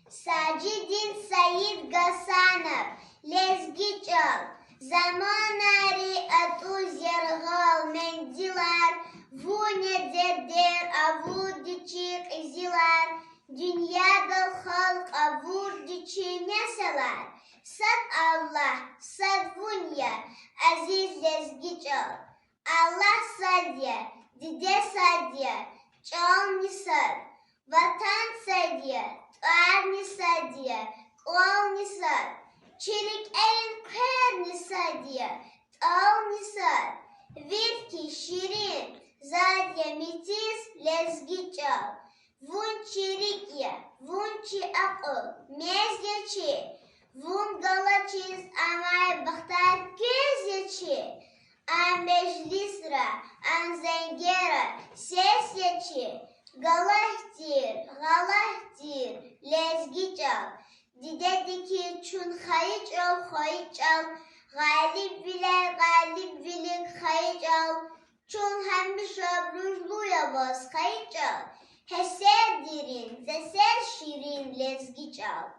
Sacidin Sayid Gasanov, Lezgiçal, Zamanari atuzergal mendiler, Vunya derder avurdiçik iziler, Dünyada halk avurdiçi neseler, Sad Allah, sad vunya, aziz Lezgiçal, Allah sadye, dide sadye, çal nisar, vatan sadye, tuar nisadye, kol nisar, çelik elin kır nisadye, tal nisar, virki şirin, zadye mitiz Lezgiçal, vun çirikye, vun çi akıl, mezye çi, vun galaçiz amay bakhtar kez çi, an meclisra, an zengera, ses yeçi, galahtir, Lezgiçal, didediki çun hayıçal, galip bilen hayıçal, çun hemşa rujluya bas hayıçal, heser dirin, zeser şirin Lezgiçal.